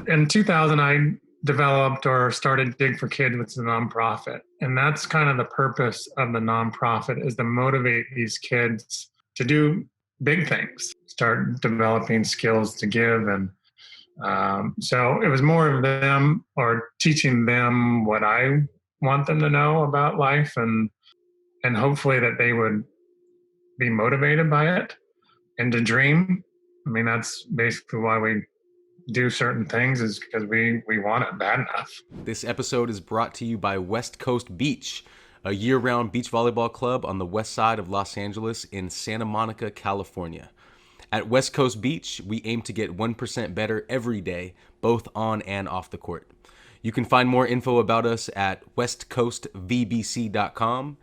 in 2000, I developed or started Dig for Kids, which is a nonprofit. And that's kind of the purpose of the nonprofit, is to motivate these kids to do big things, start developing skills to give. And so it was more of them, or teaching them what I want them to know about life, and hopefully that they would be motivated by it and to dream. I mean, that's basically why we do certain things, is because we want it bad enough. This episode is brought to you by West Coast Beach, a year-round beach volleyball club on the west side of Los Angeles in Santa Monica, California. At West Coast Beach, we aim to get 1% better every day, both on and off the court. You can find more info about us at westcoastvbc.com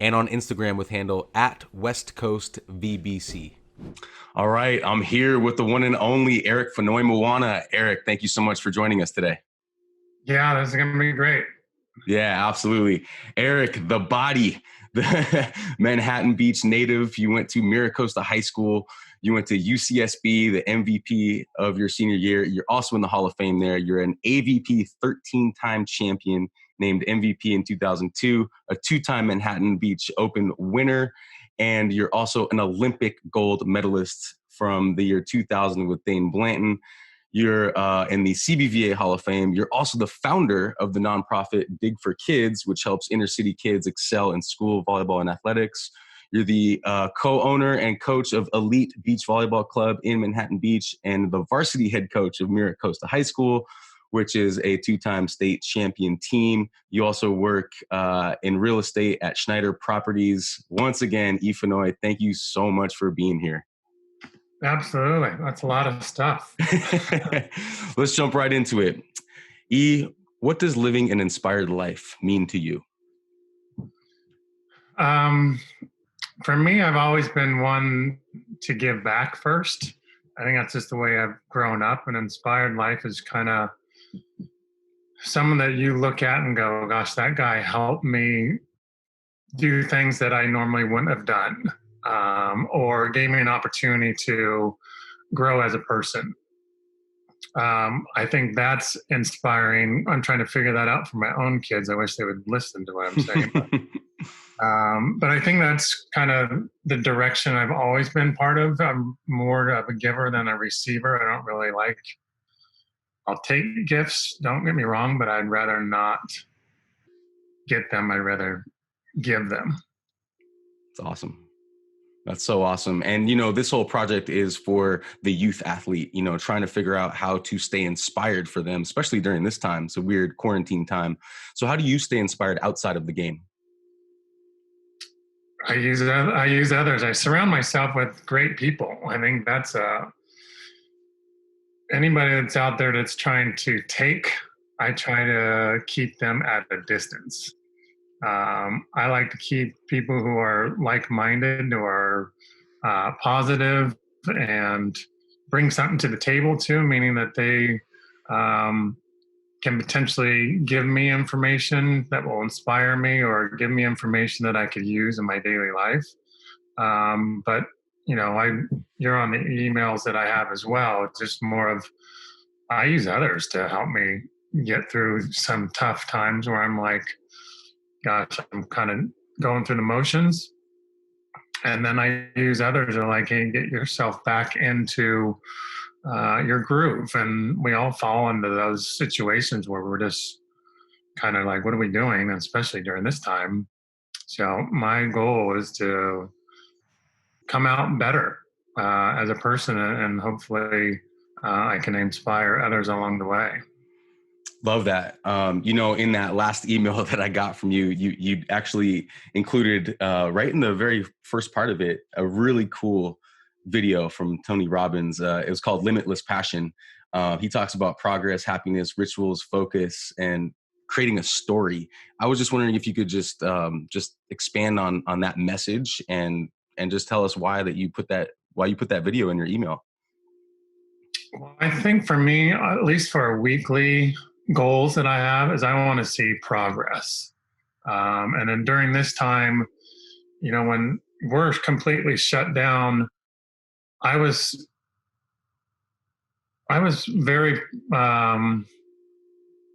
and on Instagram with handle @westcoastvbc. All right, I'm here with the one and only Eric Fonoimoana. Eric, thank you so much for joining us today. Yeah, this is going to be great. Yeah, absolutely. Eric, the body, the Manhattan Beach native. You went to Mira, Costa High School. You went to UCSB, the MVP of your senior year. You're also in the Hall of Fame there. You're an AVP 13-time champion, named MVP in 2002, a 2-time Manhattan Beach Open winner. And you're also an Olympic gold medalist from the year 2000 with Dane Blanton. You're in the CBVA Hall of Fame. You're also the founder of the nonprofit Dig for Kids, which helps inner city kids excel in school, volleyball, and athletics. You're the co-owner and coach of Elite Beach Volleyball Club in Manhattan Beach, and the varsity head coach of Mira Costa High School, which is a 2-time state champion team. You also work in real estate at Schneider Properties. Once again, Ifanoy, thank you so much for being here. Absolutely. That's a lot of stuff. Let's jump right into it. What does living an inspired life mean to you? For me, I've always been one to give back first. I think that's just the way I've grown up. An inspired life is kind of someone that you look at and go, gosh, that guy helped me do things that I normally wouldn't have done, or gave me an opportunity to grow as a person. I think that's inspiring. I'm trying to figure that out for my own kids. I wish they would listen to what I'm saying. But I think that's kind of the direction I've always been part of. I'm more of a giver than a receiver. I don't really like, I'll take gifts, don't get me wrong, but I'd rather not get them. I'd rather give them. That's awesome. That's so awesome. And, this whole project is for the youth athlete, trying to figure out how to stay inspired for them, especially during this time. It's a weird quarantine time. So how do you stay inspired outside of the game? I use others. I surround myself with great people. I think that's anybody that's out there that's trying to take, I try to keep them at a distance. I like to keep people who are like-minded, who are positive, and bring something to the table too, meaning that they can potentially give me information that will inspire me, or give me information that I could use in my daily life. But you're on the emails that I have as well. It's just more of, I use others to help me get through some tough times where I'm like, gosh, I'm kind of going through the motions. And then I use others who are like, hey, get yourself back into your groove. And we all fall into those situations where we're just kind of like, what are we doing? Especially during this time. So my goal is to come out better as a person, and hopefully I can inspire others along the way. Love that. In that last email that I got from you, you actually included right in the very first part of it, a really cool video from Tony Robbins. It was called Limitless Passion. He talks about progress, happiness, rituals, focus, and creating a story. I was just wondering if you could just expand on that message and just tell us why you put that video in your email. Well, I think for me, at least for weekly goals that I have, is I want to see progress. And then during this time, when we're completely shut down, I was I was very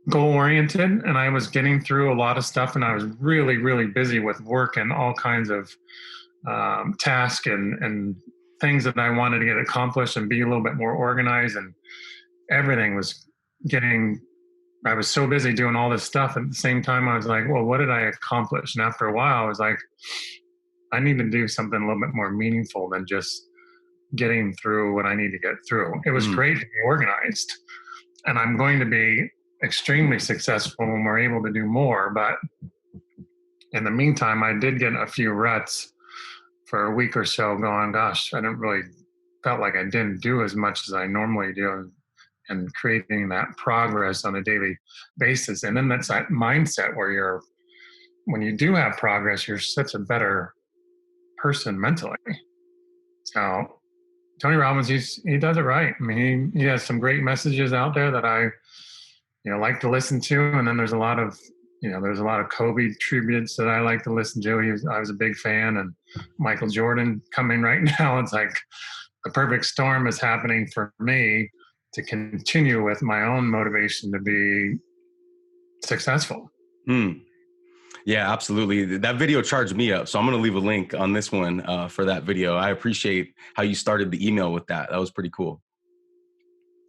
goal oriented, and I was getting through a lot of stuff, and I was really, really busy with work and all kinds of tasks and things that I wanted to get accomplished and be a little bit more organized, and everything was getting. I was so busy doing all this stuff. At the same time, I was like, well, what did I accomplish? And after a while, I was like, I need to do something a little bit more meaningful than just getting through what I need to get through. It was great to be organized, and I'm going to be extremely successful when we're able to do more. But in the meantime, I did get a few ruts for a week or so going, gosh, I didn't really felt like I didn't do as much as I normally do, and creating that progress on a daily basis. And then that's that mindset where when you do have progress, you're such a better person mentally. So Tony Robbins, he does it right. I mean, he has some great messages out there that I, like to listen to. And then there's a lot of, there's a lot of Kobe tributes that I like to listen to. I was a big fan, and Michael Jordan coming right now. It's like the perfect storm is happening for me to continue with my own motivation to be successful. Yeah, absolutely. That video charged me up. So I'm going to leave a link on this one for that video. I appreciate how you started the email with that. That was pretty cool.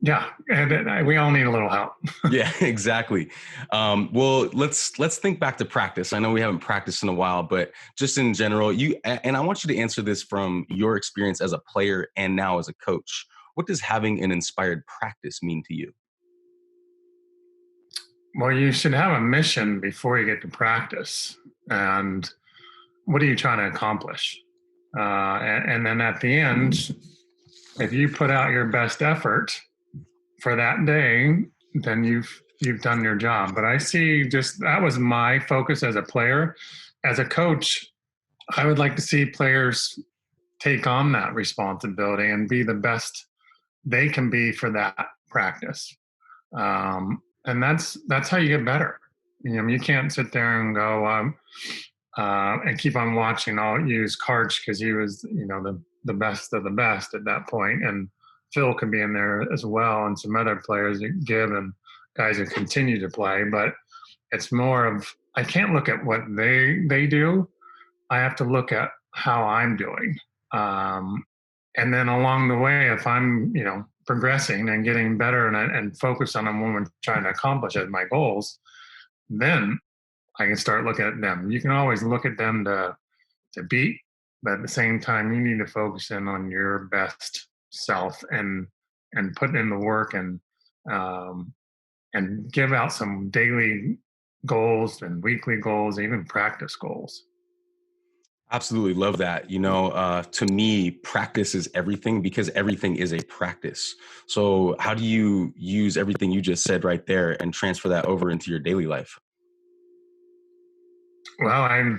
Yeah, and we all need a little help. Yeah, exactly. Well, let's think back to practice. I know we haven't practiced in a while, but just in general, and I want you to answer this from your experience as a player and now as a coach. What does having an inspired practice mean to you? Well, you should have a mission before you get to practice. And what are you trying to accomplish? And then at the end, if you put out your best effort for that day, then you've done your job. But I see that was my focus as a player. As a coach, I would like to see players take on that responsibility and be the best they can be for that practice. And that's how you get better. You can't sit there and go and keep on watching. I'll use Karch because he was, the best of the best at that point, and Phil can be in there as well, and some other players that give and guys that continue to play. But it's more of, I can't look at what they do. I have to look at how I'm doing. And then along the way, if I'm, progressing and getting better and focus on what I'm trying to accomplish as my goals, then I can start looking at them. You can always look at them to beat, but at the same time, you need to focus in on your best self and put in the work and give out some daily goals and weekly goals, even practice goals. Absolutely love that. To me, practice is everything because everything is a practice. So how do you use everything you just said right there and transfer that over into your daily life? Well, I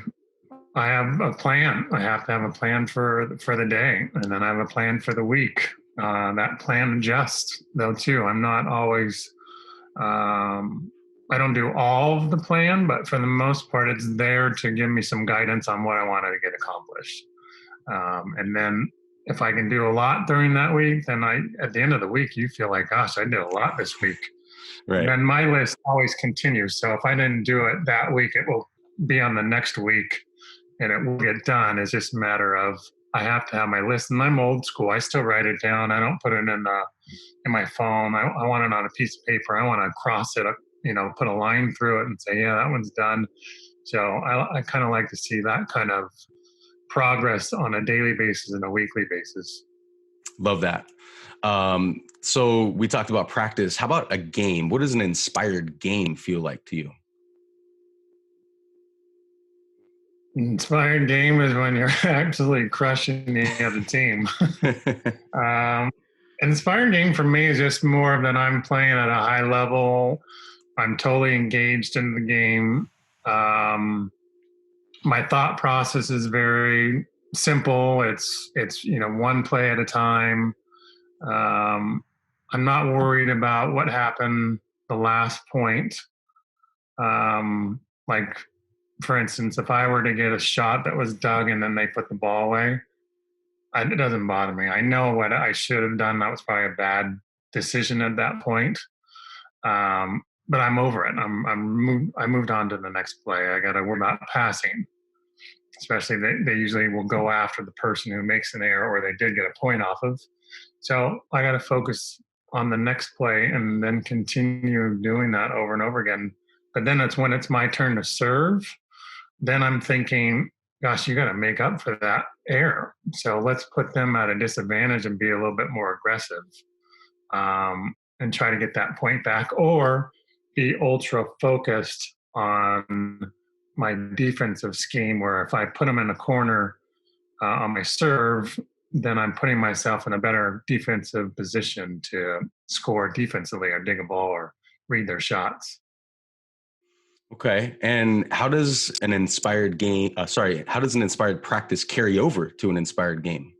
have a plan. I have to have a plan for the day, and then I have a plan for the week. That plan adjusts though too. I'm not always. I don't do all of the plan, but for the most part, it's there to give me some guidance on what I wanted to get accomplished. And then if I can do a lot during that week, then at the end of the week, you feel like, gosh, I did a lot this week. Right. And then my list always continues. So if I didn't do it that week, it will be on the next week and it will get done. It's just a matter of, I have to have my list, and I'm old school. I still write it down. I don't put it in my phone. I want it on a piece of paper. I want to cross it up, put a line through it and say, yeah, that one's done. So I kind of like to see that kind of progress on a daily basis and a weekly basis. Love that. So we talked about practice. How about a game? What does an inspired game feel like to you? Inspired game is when you're absolutely crushing the other team. Inspired game for me is just more of that I'm playing at a high level. I'm totally engaged in the game. My thought process is very simple. It's one play at a time. I'm not worried about what happened the last point. Like, for instance, if I were to get a shot that was dug and then they put the ball away, it doesn't bother me. I know what I should have done. That was probably a bad decision at that point. But I'm over it. I moved on to the next play. I got to worry about passing, especially they usually will go after the person who makes an error or they did get a point off of. So I got to focus on the next play and then continue doing that over and over again. But then it's when it's my turn to serve, then I'm thinking, gosh, you got to make up for that error. So let's put them at a disadvantage and be a little bit more aggressive, and try to get that point back, or be ultra focused on my defensive scheme, where if I put them in a corner on my serve, then I'm putting myself in a better defensive position to score defensively or dig a ball or read their shots. Okay. And how does an inspired how does an inspired practice carry over to an inspired game?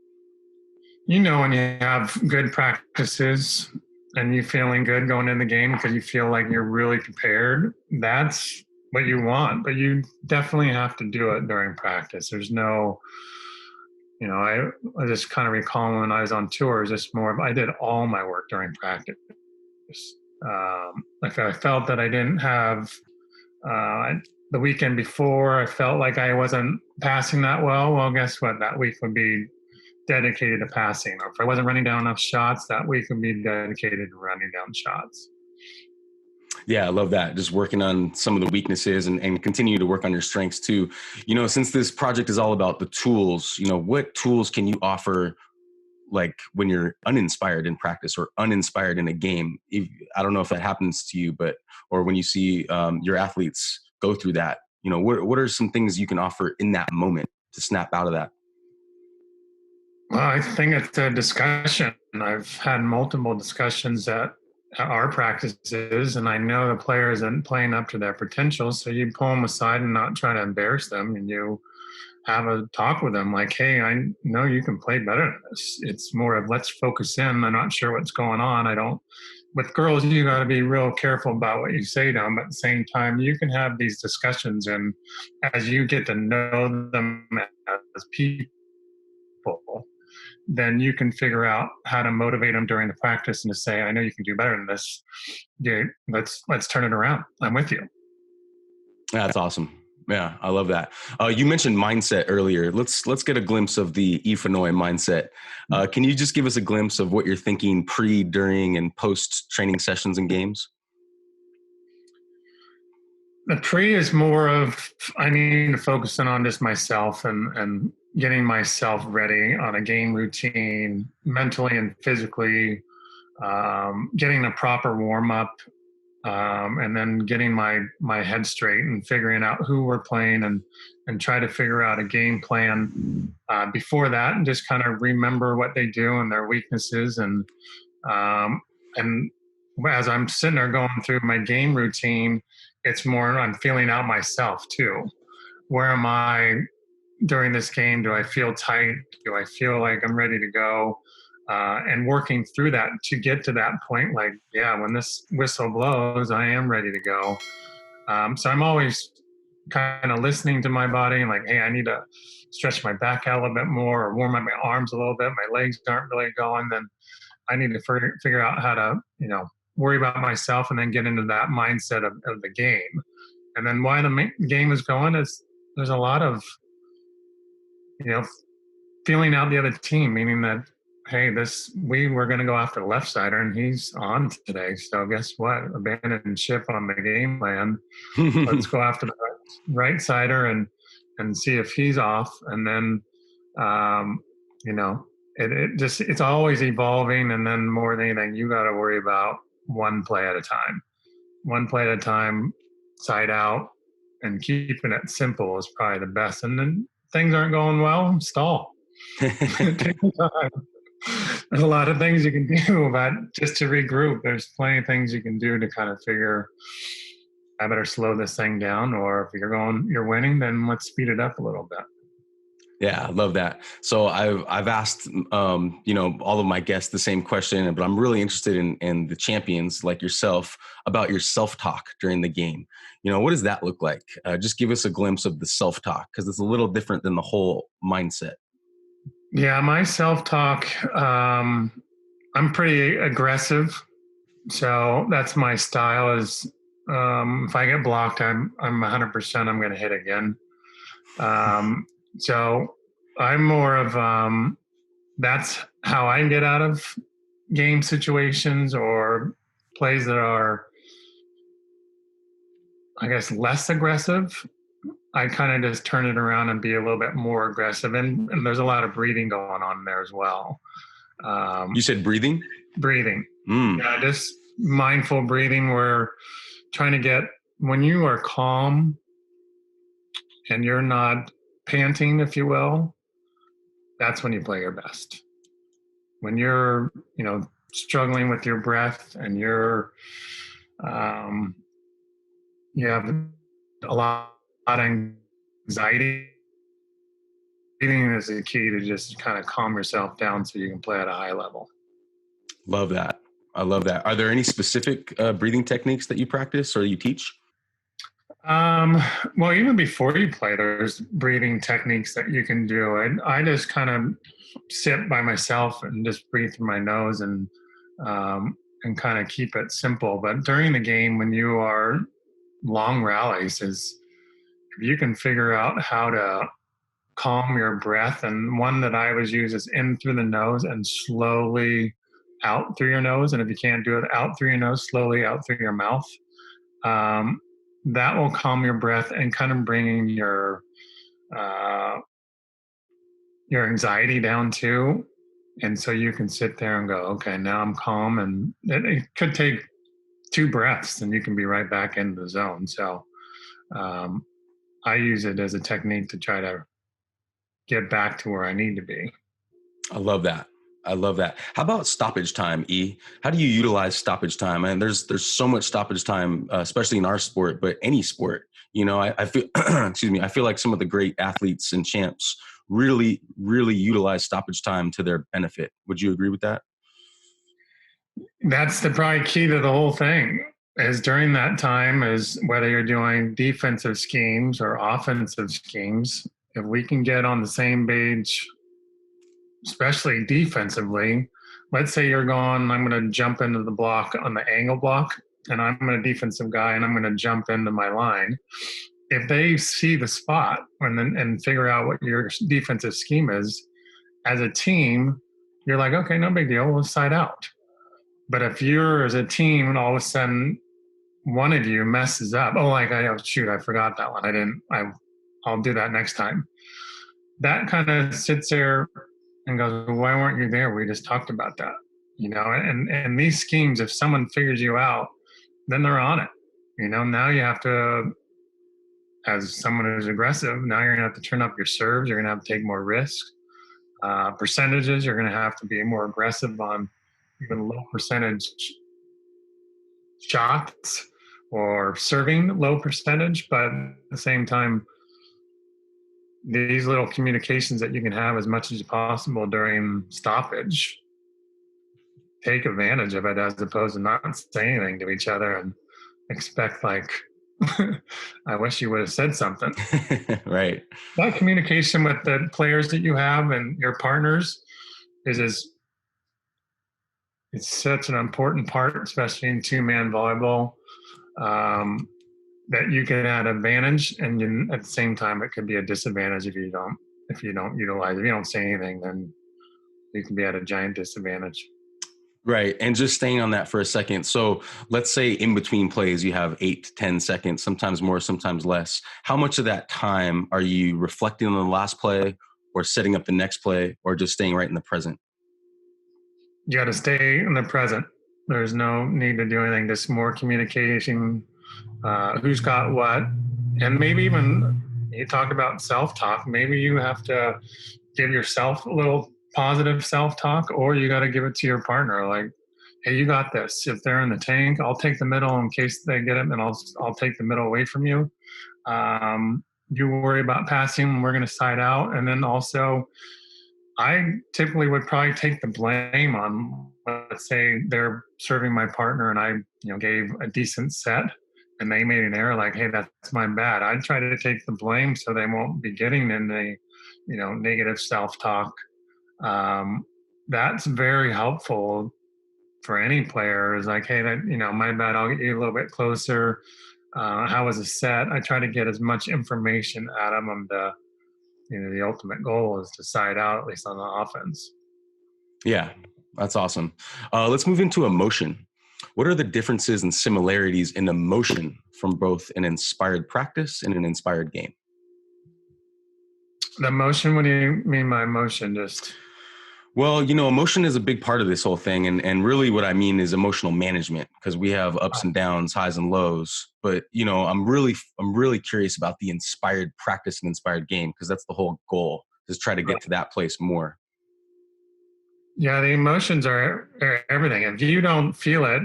When you have good practices and you feeling good going in the game because you feel like you're really prepared, that's what you want. But you definitely have to do it during practice. There's no, I just kind of recall when I was on tour, just more of, I did all my work during practice. If I felt that I didn't have, the weekend before, I felt like I wasn't passing that well, guess what? That week would be dedicated to passing. Or if I wasn't running down enough shots, that week would be dedicated to running down shots. Yeah, I love that. Just working on some of the weaknesses and continue to work on your strengths too. Since this project is all about the tools, what tools can you offer, like when you're uninspired in practice or uninspired in a game? I don't know if that happens to you, or when you see your athletes go through that, what are some things you can offer in that moment to snap out of that? Well, I think it's a discussion. I've had multiple discussions at our practices, and I know the player isn't playing up to their potential. So you pull them aside and not try to embarrass them, and you have a talk with them like, hey, I know you can play better than this. It's more of let's focus in. I'm not sure what's going on. With girls, you got to be real careful about what you say to them. But at the same time, you can have these discussions, and as you get to know them as people, then you can figure out how to motivate them during the practice and to say, I know you can do better than this. Dude, let's turn it around. I'm with you. That's awesome. Yeah, I love that. You mentioned mindset earlier. Let's get a glimpse of the Fonoimoana mindset. Can you just give us a glimpse of what you're thinking pre, during, and post training sessions and games? The pre is more of, I need to focus in on just myself and getting myself ready on a game routine, mentally and physically, getting a proper warm up, and then getting my head straight and figuring out who we're playing and try to figure out a game plan before that, and just kind of remember what they do and their weaknesses. And as I'm sitting there going through my game routine, it's more I'm feeling out myself too. Where am I during this game? Do I feel tight? Do I feel like I'm ready to go? And working through that to get to that point, like, yeah, when this whistle blows, I am ready to go. So I'm always kind of listening to my body and like, hey, I need to stretch my back out a little bit more or warm up my arms a little bit. My legs aren't really going. Then I need to figure out how to, worry about myself and then get into that mindset of the game. And then why the game is going is there's a lot of, feeling out the other team, meaning that, hey, we were going to go after the left sider and he's on today. So guess what? Abandon ship on the game plan. Let's go after the right sider and see if he's off. And then, it's always evolving. And then more than anything, you got to worry about one play at a time, side out, and keeping it simple is probably the best. And then things aren't going well, stall. Take time. There's a lot of things you can do, but just to regroup, there's plenty of things you can do to kind of figure, I better slow this thing down, or if you're winning, then let's speed it up a little bit. Yeah, I love that. So I've asked, all of my guests the same question, but I'm really interested in the champions like yourself about your self-talk during the game. What does that look like? Just give us a glimpse of the self-talk, because it's a little different than the whole mindset. Yeah, my self-talk, I'm pretty aggressive, so that's my style. Is if I get blocked, I'm 100%. I'm going to hit again. Um, so I'm more of that's how I get out of game situations or plays that are, I guess, less aggressive. I kind of just turn it around and be a little bit more aggressive, and there's a lot of breathing going on there as well. You said breathing? Breathing, Mm. yeah, just mindful breathing. Where trying to get when you are calm and you're not panting, if you will, that's when you play your best. When you're, struggling with your breath and um, you have a lot of anxiety, breathing is the key to just kind of calm yourself down so you can play at a high level. Love that. I love that. Are there any specific breathing techniques that you practice or you teach? Well, even before you play, there's breathing techniques that you can do. I just kind of sit by myself and just breathe through my nose and kind of keep it simple. But during the game, when you are long rallies, is if you can figure out how to calm your breath, and one that I always use is in through the nose and slowly out through your nose. And if you can't do it out through your nose, slowly out through your mouth. Um, that will calm your breath and kind of bringing uh, your anxiety down too. And so you can sit there and go, okay, now I'm calm. And it could take 2 breaths and you can be right back into the zone. So um, I use it as a technique to try to get back to where I need to be. I love that. I love that. How about stoppage time, E? How do you utilize stoppage time? And there's so much stoppage time, especially in our sport, but any sport. I feel excuse me. I feel like some of the great athletes and champs really, really utilize stoppage time to their benefit. Would you agree with that? That's the probably key to the whole thing is during that time is whether you're doing defensive schemes or offensive schemes, if we can get on the same page, especially defensively, let's say you're going, I'm going to jump into the block on the angle block and I'm a defensive guy and I'm going to jump into my line. If they see the spot and figure out what your defensive scheme is as a team, you're like, okay, no big deal. We'll side out. But if you're as a team and all of a sudden one of you messes up, shoot, I forgot that one. I'll do that next time. That kind of sits there and goes, well, why weren't you there? We just talked about that, and these schemes, if someone figures you out, then they're on it. Now you have to, as someone who's aggressive, now you're going to have to turn up your serves. You're going to have to take more risks. Percentages, you're going to have to be more aggressive on even low percentage shots or serving low percentage, but at the same time, these little communications that you can have as much as possible during stoppage, take advantage of it as opposed to not say anything to each other and expect I wish you would have said something. Right. That communication with the players that you have and your partners it's such an important part, especially in 2-man volleyball, that you can add advantage, and at the same time, it could be a disadvantage if you don't utilize. If you don't say anything, then you can be at a giant disadvantage. Right. And just staying on that for a second. So let's say in between plays, you have 8 to 10 seconds, sometimes more, sometimes less. How much of that time are you reflecting on the last play or setting up the next play or just staying right in the present? You got to stay in the present. There's no need to do anything. Just more communication, who's got what. And maybe even you talk about self-talk. Maybe you have to give yourself a little positive self-talk, or you got to give it to your partner. Like, hey, you got this. If they're in the tank, I'll take the middle in case they get it, and I'll take the middle away from you. You worry about passing, we're going to side out. And then also, I typically would probably take the blame on, let's say they're serving my partner and I, gave a decent set and they made an error, like, hey, that's my bad. I'd try to take the blame so they won't be getting in the, negative self-talk. That's very helpful for any player is like, hey, that, my bad, I'll get you a little bit closer. How was the set? I try to get as much information out of them. The ultimate goal is to side out, at least on the offense. Yeah, that's awesome. Let's move into emotion. What are the differences and similarities in emotion from both an inspired practice and an inspired game? The emotion, what do you mean by emotion? Just Well, emotion is a big part of this whole thing. And really what I mean is emotional management, because we have ups and downs, highs and lows. But, I'm really curious about the inspired practice and inspired game, because that's the whole goal, is try to get to that place more. Yeah, the emotions are everything. If you don't feel it,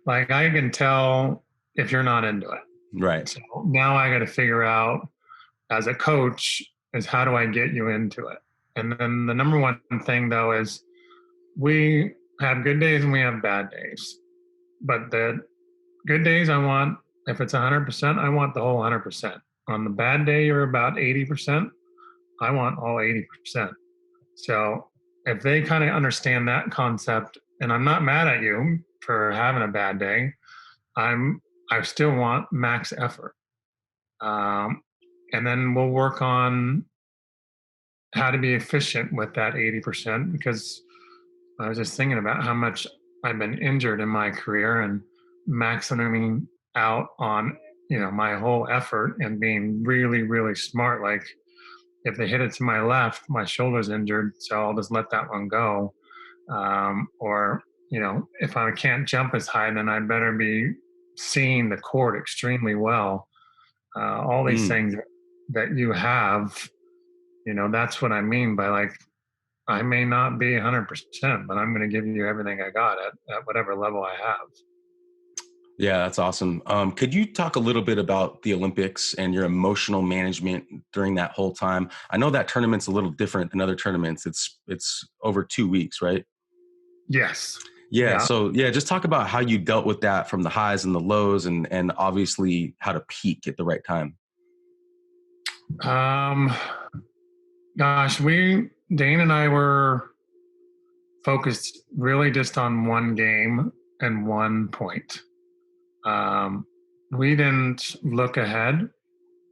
like I can tell if you're not into it. Right. So now I got to figure out as a coach is how do I get you into it? And then the number one thing though is we have good days and we have bad days. But the good days if it's 100%, I want the whole 100%. On the bad day, you're about 80%. I want all 80%. So if they kind of understand that concept, and I'm not mad at you for having a bad day, I still want max effort. And then we'll work on how to be efficient with that 80%, because I was just thinking about how much I've been injured in my career and maximizing out on, my whole effort and being really, really smart. Like if they hit it to my left, my shoulder's injured, so I'll just let that one go. Or, if I can't jump as high, then I better be seeing the court extremely well. All these things that you have, that's what I mean by like, I may not be 100%, but I'm going to give you everything I got at whatever level I have. Yeah, that's awesome. Could you talk a little bit about the Olympics and your emotional management during that whole time? I know that tournament's a little different than other tournaments. It's over 2 weeks, right? Yes. Yeah. So just talk about how you dealt with that from the highs and the lows, and obviously how to peak at the right time. Gosh, Dane and I were focused really just on one game and one point. We didn't look ahead.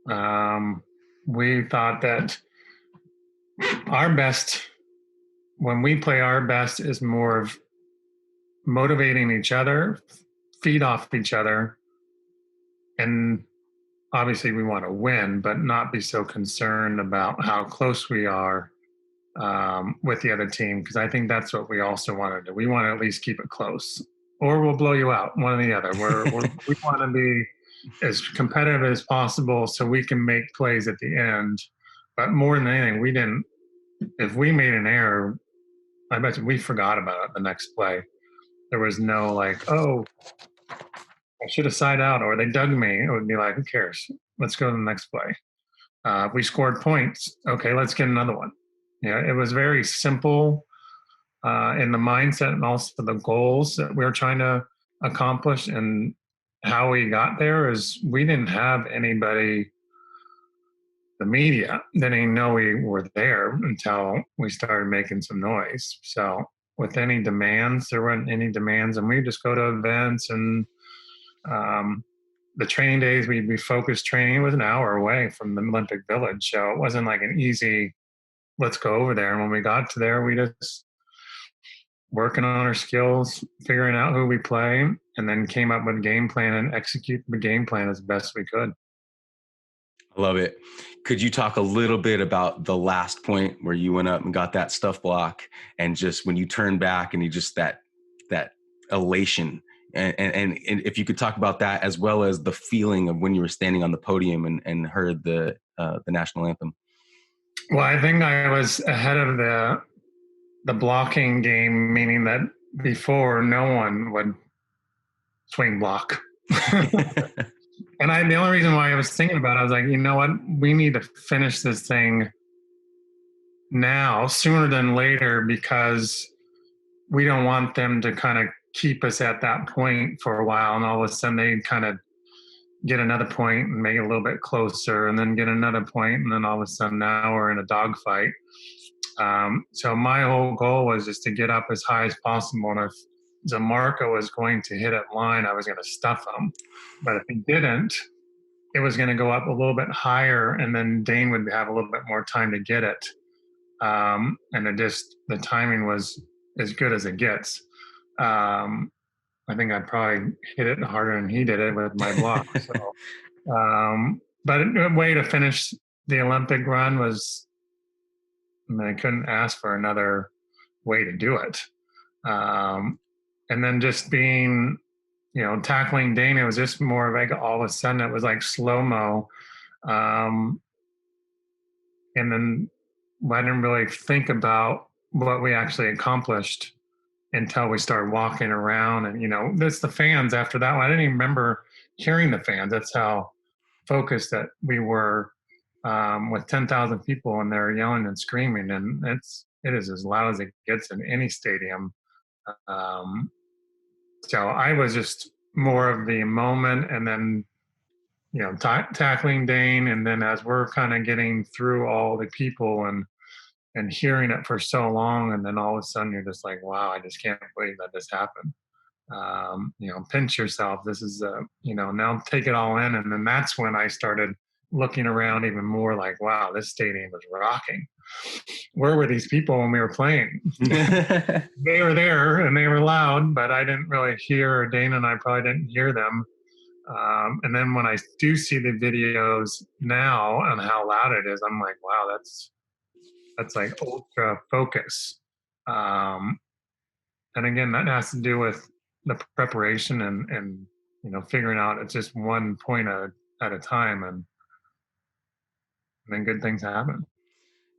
We thought that when we play our best is more of motivating each other, feed off each other. And obviously we want to win, but not be so concerned about how close we are with the other team. Because I think that's what we also want to do. We want to at least keep it close, or we'll blow you out, one or the other. We want to be as competitive as possible so we can make plays at the end. But more than anything, if we made an error, I bet you we forgot about it the next play. There was no like, oh, I should have side out, or they dug me. It would be like, who cares? Let's go to the next play. If we scored points, okay, let's get another one. It was very simple in the mindset and also the goals that we were trying to accomplish. And how we got there is we didn't have anybody, the media didn't even know we were there until we started making some noise. So with any demands, there weren't any demands, and we just go to events and the training days, we'd be focused training. It was an hour away from the Olympic Village. So it wasn't like an easy, let's go over there. And when we got to there, we just working on our skills, figuring out who we play, and then came up with a game plan and execute the game plan as best we could. I love it. Could you talk a little bit about the last point where you went up and got that stuff block, and just when you turned back and you just that elation, and if you could talk about that as well as the feeling of when you were standing on the podium and heard the national anthem. Well, I think I was ahead of the blocking game, meaning that before no one would swing block. And the only reason why I was thinking about it, I was like, you know what? We need to finish this thing now, sooner than later, because we don't want them to kind of keep us at that point for a while. And all of a sudden they kind of get another point and make it a little bit closer, and then get another point, and then all of a sudden now we're in a dogfight. So my whole goal was just to get up as high as possible. And Zamarco was going to hit it line, I was going to stuff him. But if he didn't, it was going to go up a little bit higher, and then Dane would have a little bit more time to get it. And the timing was as good as it gets. I think I probably hit it harder than he did it with my block. So, but a way to finish the Olympic run was, I mean, I couldn't ask for another way to do it. And then just being, tackling Dana was just more like all of a sudden it was like slow-mo. And then I didn't really think about what we actually accomplished until we started walking around. And, that's the fans after that one. I didn't even remember hearing the fans. That's how focused that we were, with 10,000 people and they're yelling and screaming. And it is as loud as it gets in any stadium. So I was just more of the moment, and then, tackling Dane. And then as we're kind of getting through all the people and hearing it for so long, and then all of a sudden you're just like, wow, I just can't believe that this happened. Pinch yourself. This is, now take it all in. And then that's when I started looking around even more like, wow, this stadium was rocking. Where were these people when we were playing? They were there and they were loud, but I didn't really hear, or Dana and I probably didn't hear them. And then when I do see the videos now and how loud it is, I'm like, wow, that's like ultra focus. And again, that has to do with the preparation and figuring out it's just one point at a time, and then good things happen.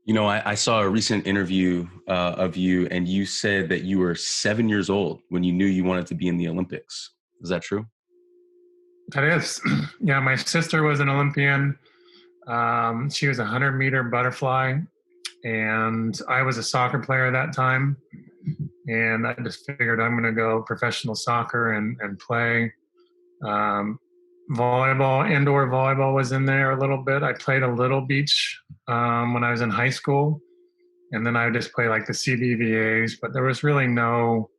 I saw a recent interview of you, and you said that you were 7 years old when you knew you wanted to be in the Olympics. Is that true? That is. Yeah, my sister was an Olympian. She was a 100-meter butterfly, and I was a soccer player at that time. And I just figured I'm going to go professional soccer and play. Volleyball, indoor volleyball was in there a little bit. I played a little beach when I was in high school. And then I would just play like the CBVAs, but there was really no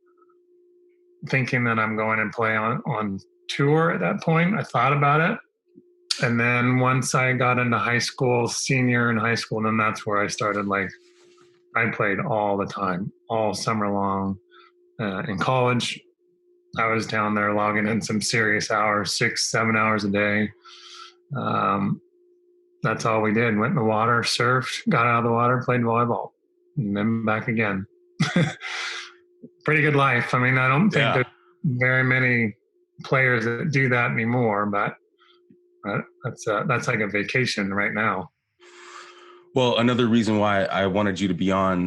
thinking that I'm going and play on tour at that point. I thought about it. And then once I got into high school, senior in high school, then that's where I started, like, I played all the time, all summer long. In college, I was down there logging in some serious hours, 6-7 hours a day. That's all we did. Went in the water, surfed, got out of the water, played volleyball, and then back again. Pretty good life. I mean, I don't think there's very many players that do that anymore, but that's like a vacation right now. Well, another reason why I wanted you to be on,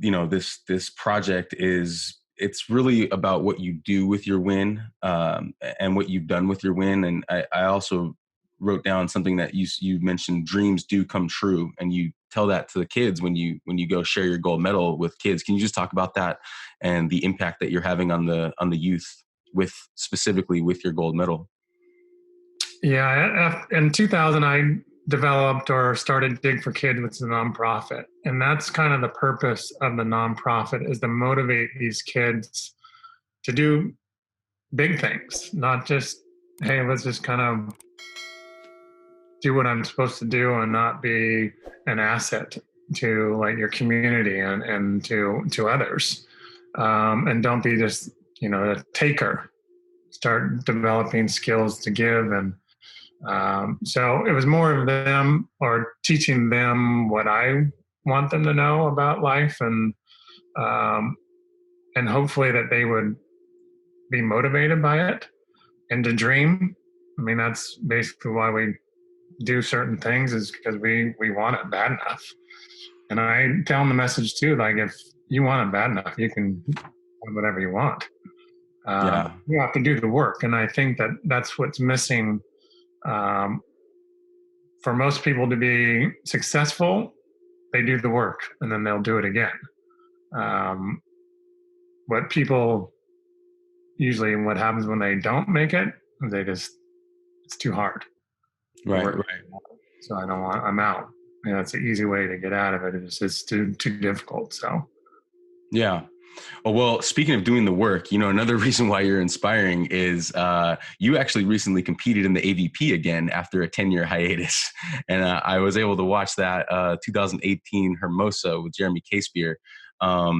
this project is it's really about what you do with your win, and what you've done with your win. And I also wrote down something that you mentioned: dreams do come true, and you tell that to the kids when you go share your gold medal with kids. Can you just talk about that and the impact that you're having on the youth specifically with your gold medal? Yeah, in 2000, I developed or started Dig for Kids, which is a nonprofit. And that's kind of the purpose of the nonprofit, is to motivate these kids to do big things, not just, hey, let's just kind of do what I'm supposed to do and not be an asset to, like, your community and to others. And don't be just, a taker. Start developing skills to give. And so it was more of them, or teaching them what I want them to know about life, and hopefully that they would be motivated by it and to dream. I mean, that's basically why we do certain things, is because we want it bad enough. And I tell them the message too, like, if you want it bad enough, you can have whatever you want. You have to do the work. And I think that that's what's missing. For most people to be successful, they do the work and then they'll do it again. What happens when they don't make it, it's too hard. Right. So I'm out. That's an easy way to get out of it. It's too difficult. So. Yeah. Oh, well, speaking of doing the work, another reason why you're inspiring is you actually recently competed in the AVP again after a 10-year hiatus. And I was able to watch that 2018 Hermosa with Jeremy Casebeer. I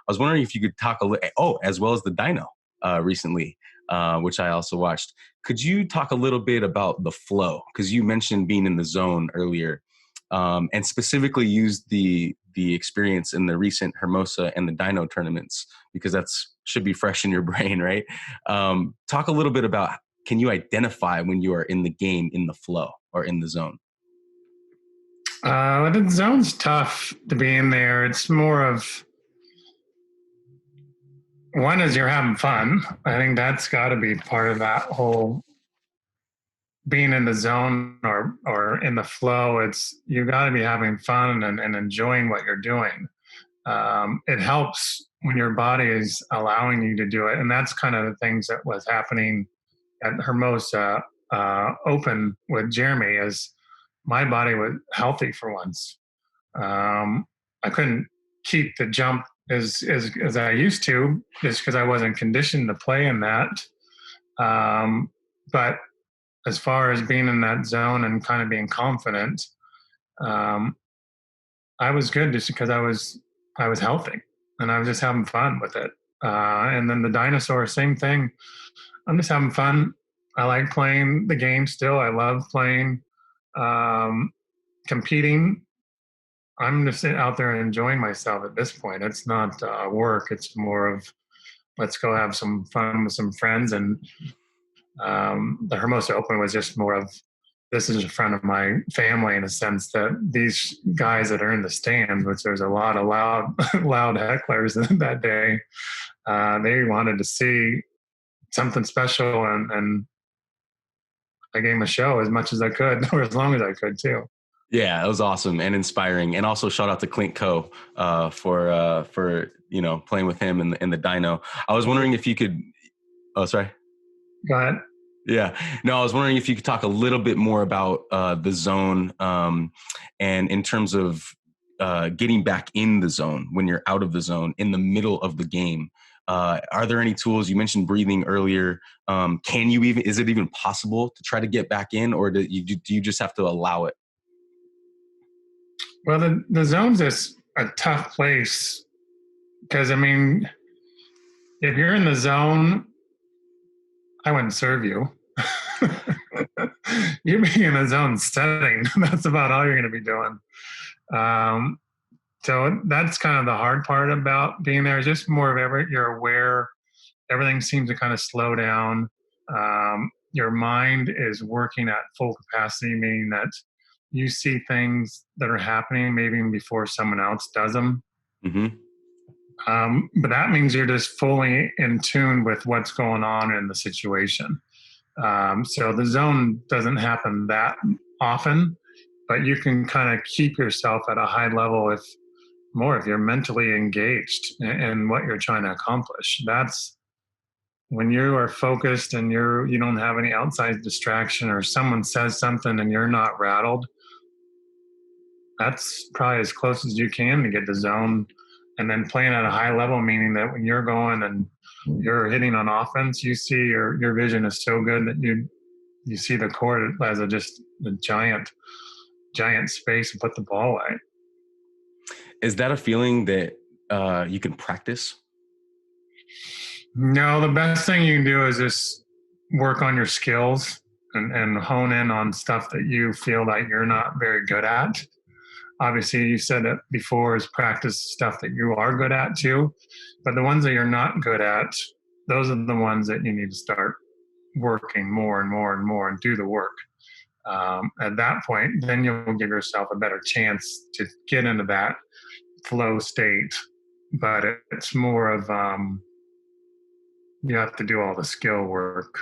was wondering if you could talk a little, as well as the Dyno recently, which I also watched. Could you talk a little bit about the flow? Because you mentioned being in the zone earlier. And specifically used the experience in the recent Hermosa and the Dyno tournaments, because should be fresh in your brain, right? Talk a little bit about, can you identify when you are in the game, in the flow, or in the zone? The zone's tough to be in there. It's more of, one is you're having fun. I think that's got to be part of that whole being in the zone or in the flow. It's, you got to be having fun and enjoying what you're doing. It helps when your body is allowing you to do it. And that's kind of the things that was happening at Hermosa Open with Jeremy, is my body was healthy for once. I couldn't keep the jump as I used to, just because I wasn't conditioned to play in that. But as far as being in that zone and kind of being confident, I was good just because I was healthy and I was just having fun with it. And then the dinosaur, same thing. I'm just having fun. I like playing the game still. I love playing, competing. I'm just out there and enjoying myself at this point. It's not work. It's more of, let's go have some fun with some friends. And the Hermosa Open was just more of, this is a friend of my family, in a sense that these guys that are in the stands, which there's a lot of loud, loud hecklers that day, they wanted to see something special, and I gave them a show as much as I could, or as long as I could too. Yeah, it was awesome and inspiring. And also shout out to Clint Coe for playing with him in the dyno. I was wondering if you could. Oh, sorry. Go ahead. Yeah. No, I was wondering if you could talk a little bit more about the zone, and in terms of getting back in the zone when you're out of the zone in the middle of the game. Are there any tools? You mentioned breathing earlier. Is it even possible to try to get back in, or do you just have to allow it? Well, the zone's just a tough place because, I mean, if you're in the zone, I wouldn't serve you. You being in a zone setting, that's about all you're going to be doing. So that's kind of the hard part about being there. It's just more of you're aware. Everything seems to kind of slow down. Your mind is working at full capacity, meaning that you see things that are happening maybe even before someone else does them. Mm-hmm. But that means you're just fully in tune with what's going on in the situation. So the zone doesn't happen that often, but you can kind of keep yourself at a high level if you're mentally engaged in what you're trying to accomplish. That's when you are focused and you don't have any outside distraction, or someone says something and you're not rattled. That's probably as close as you can to get the zone. And then playing at a high level, meaning that when you're going and you're hitting on offense, you see your vision is so good that you see the court as just a giant space to put the ball away. Is that a feeling that you can practice? No, the best thing you can do is just work on your skills and hone in on stuff that you feel like you're not very good at. Obviously, you said it before, is practice stuff that you are good at too. But the ones that you're not good at, those are the ones that you need to start working more and more and more and do the work. At that point, then you'll give yourself a better chance to get into that flow state. But it's more of, you have to do all the skill work,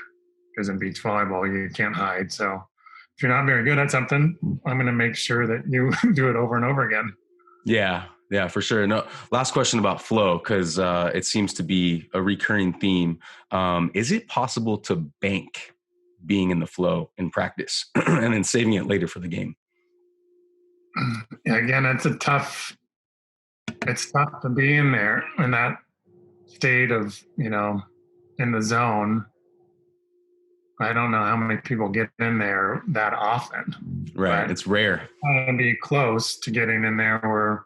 because in beach volleyball, you can't hide. So if you're not very good at something, I'm going to make sure that you do it over and over again. Yeah, for sure. No, last question about flow, because it seems to be a recurring theme. Is it possible to bank being in the flow in practice and then saving it later for the game? Again, it's tough to be in there in that state of, in the zone. I don't know how many people get in there that often, Right. but It's rare. trying to be close to getting in there where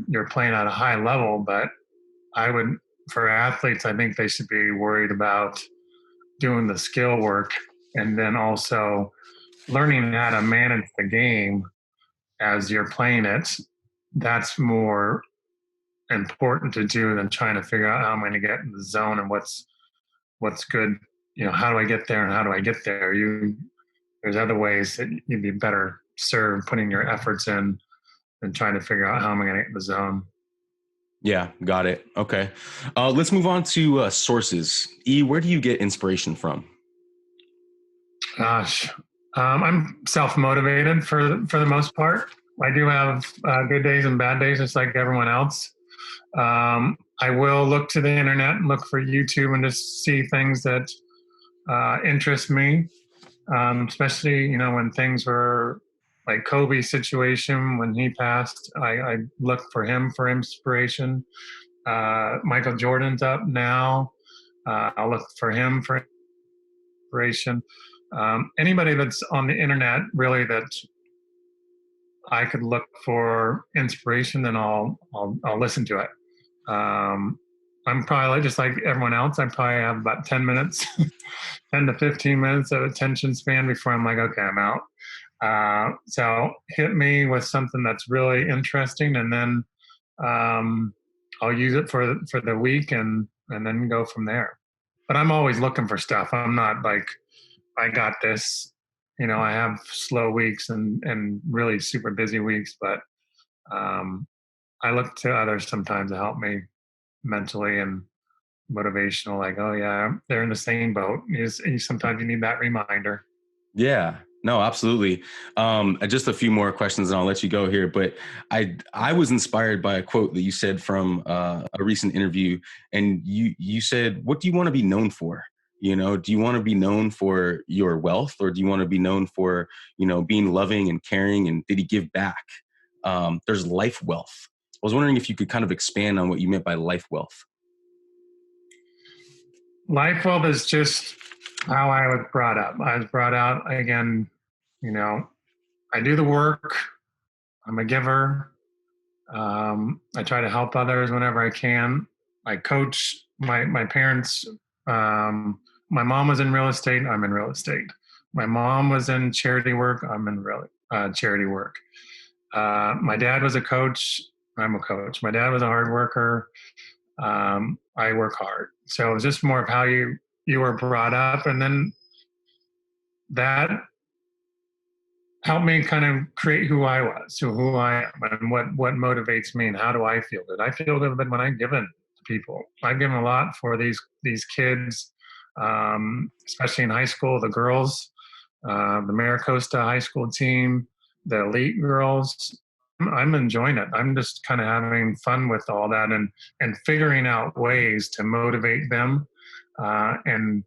you're playing at a high level. But I would, for athletes, I think they should be worried about doing the skill work and then also learning how to manage the game as you're playing it. That's more important to do than trying to figure out how I'm going to get in the zone and what's good. How do I get there and how do I get there? There's other ways that you'd be better served putting your efforts in than trying to figure out how am I going to get in the zone. Yeah, got it. Okay. Let's move on to sources. Where do you get inspiration from? Gosh, I'm self-motivated for the most part. I do have good days and bad days, just like everyone else. I will look to the internet and look for YouTube and just see things that interest me, especially when things were like Kobe's situation when he passed. I look for him for inspiration. Michael Jordan's up now. I'll look for him for inspiration. Anybody that's on the internet really that I could look for inspiration, then I'll listen to it. I'm probably just like everyone else. I probably have about 10 minutes, 10 to 15 minutes of attention span before I'm like, okay, I'm out. So hit me with something that's really interesting, and then I'll use it for the week, and then go from there. But I'm always looking for stuff. I'm not like I got this. I have slow weeks and really super busy weeks, but I look to others sometimes to help me mentally and motivational. Like, oh yeah, they're in the same boat. Sometimes you need that reminder. Yeah, no, absolutely. Just a few more questions and I'll let you go here. But I was inspired by a quote that you said from a recent interview, and you said, "What do you want to be known for? Do you want to be known for your wealth, or do you want to be known for being loving and caring? And did he give back? There's life wealth. I was wondering if you could kind of expand on what you meant by life wealth." Life wealth is just how I was brought up. I was brought out again, I do the work. I'm a giver. I try to help others whenever I can. I coach my parents. My mom was in real estate. I'm in real estate. My mom was in charity work. I'm in charity work. My dad was a coach. I'm a coach. My dad was a hard worker. I work hard. So it's just more of how you were brought up, and then that helped me kind of create who I was, so who I am, and what motivates me, and how do I feel good. I feel good when I give in to people. I've given a lot for these kids, especially in high school. The girls, the Mira Costa high school team, the elite girls. I'm enjoying it. I'm just kind of having fun with all that, and figuring out ways to motivate them, and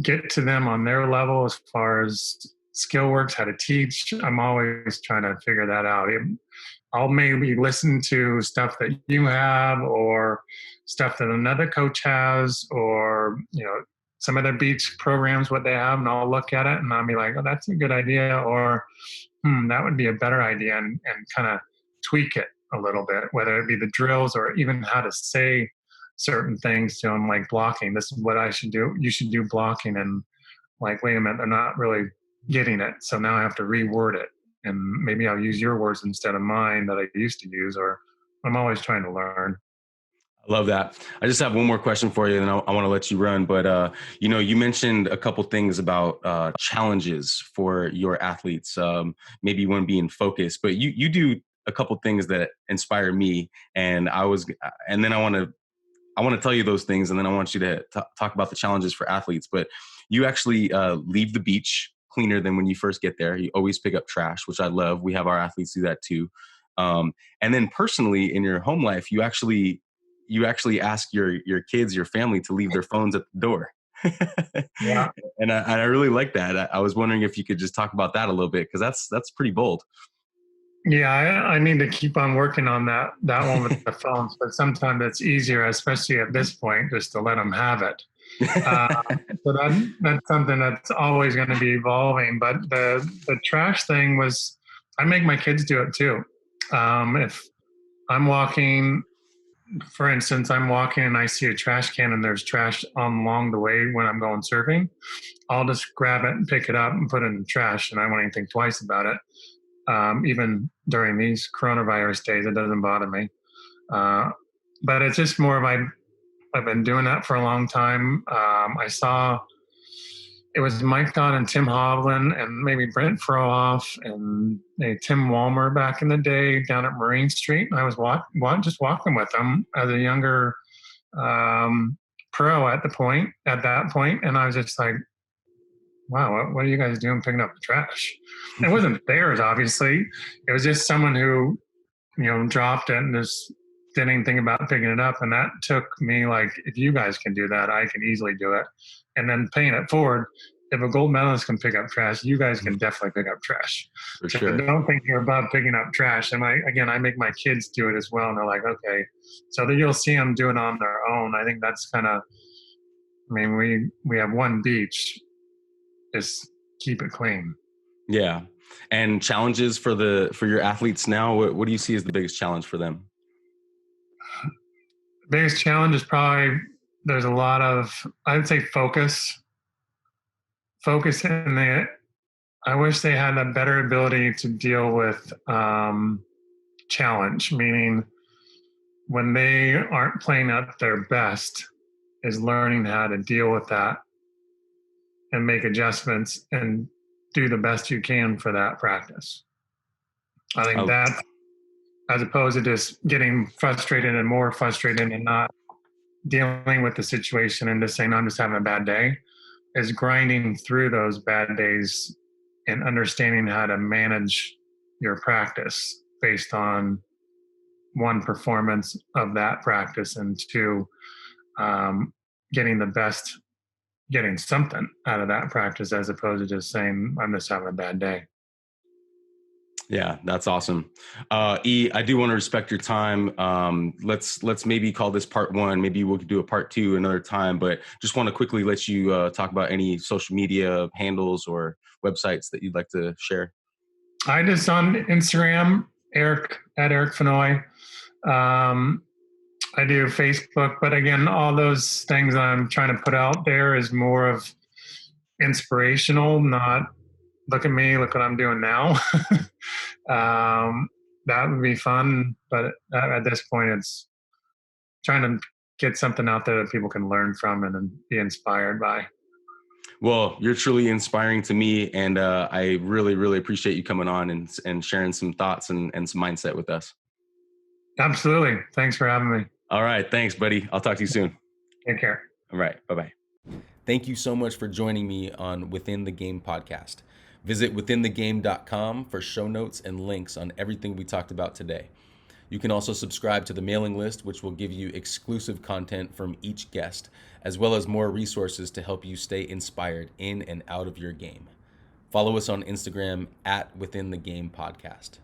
get to them on their level as far as skill works, how to teach. I'm always trying to figure that out. I'll maybe listen to stuff that you have, or stuff that another coach has, or some of their beach programs, what they have, and I'll look at it and I'll be like, oh, that's a good idea, or that would be a better idea, and kind of tweak it a little bit, whether it be the drills or even how to say certain things to them, like blocking. This is what I should do. You should do blocking. And like, wait a minute, they're not really getting it. So now I have to reword it. And maybe I'll use your words instead of mine that I used to use, or I'm always trying to learn. I love that. I just have one more question for you, and I want to let you run. But you mentioned a couple things about challenges for your athletes. Maybe one being focused, but you do a couple things that inspire me, and then I want to tell you those things, and then I want you to talk about the challenges for athletes. But you actually leave the beach cleaner than when you first get there. You always pick up trash, which I love. We have our athletes do that too. And then personally, in your home life, you actually ask your kids, your family, to leave their phones at the door. Yeah. And I really like that. I was wondering if you could just talk about that a little bit, because that's pretty bold. Yeah, I need to keep on working on that one with the phones, but sometimes it's easier, especially at this point, just to let them have it. Uh, so that's something that's always going to be evolving. But the trash thing was, I make my kids do it too. If I'm walking, for instance, I'm walking and I see a trash can and there's trash along the way when I'm going surfing, I'll just grab it and pick it up and put it in the trash, and I won't even think twice about it. Even during these coronavirus days, it doesn't bother me. Uh, but it's just more of I've been doing that for a long time. I saw it was Mike Dodd and Tim Hovland and maybe Brent Frohoff and Tim Walmer back in the day down at Marine Street. And I was just walking with them as a younger pro at that point, and I was just like, wow, what are you guys doing picking up the trash? It wasn't theirs, obviously. It was just someone who, dropped it and just didn't even think about picking it up. And that took me like, if you guys can do that, I can easily do it. And then paying it forward, if a gold medalist can pick up trash, you guys can definitely pick up trash. For So sure. don't think you're above picking up trash. And I make my kids do it as well. And they're like, okay. So then you'll see them do it on their own. I think that's kind of, we have one beach. Just keep it clean. Yeah. And challenges for your athletes now, what do you see as the biggest challenge for them? Biggest challenge is probably there's a lot of, I would say, focus in the, I wish they had a better ability to deal with challenge, meaning when they aren't playing at their best, is learning how to deal with that and make adjustments and do the best you can for that practice. I think that, as opposed to just getting frustrated and more frustrated and not dealing with the situation and just saying, I'm just having a bad day, is grinding through those bad days and understanding how to manage your practice based on one, performance of that practice, and two, getting something out of that practice as opposed to just saying, I'm just having a bad day. Yeah, that's awesome. I do want to respect your time. Let's maybe call this part one. Maybe we'll do a part two another time, but just want to quickly let you talk about any social media handles or websites that you'd like to share. I just on Instagram, Eric Fonoy. I do Facebook, but again, all those things I'm trying to put out there is more of inspirational, not look at me, look what I'm doing now. That would be fun, but at this point, it's trying to get something out there that people can learn from and be inspired by. Well, you're truly inspiring to me, and I really, really appreciate you coming on and sharing some thoughts and some mindset with us. Absolutely. Thanks for having me. All right. Thanks, buddy. I'll talk to you soon. Take care. All right. Bye-bye. Thank you so much for joining me on Within the Game podcast. Visit withinthegame.com for show notes and links on everything we talked about today. You can also subscribe to the mailing list, which will give you exclusive content from each guest, as well as more resources to help you stay inspired in and out of your game. Follow us on Instagram at Within the Game Podcast.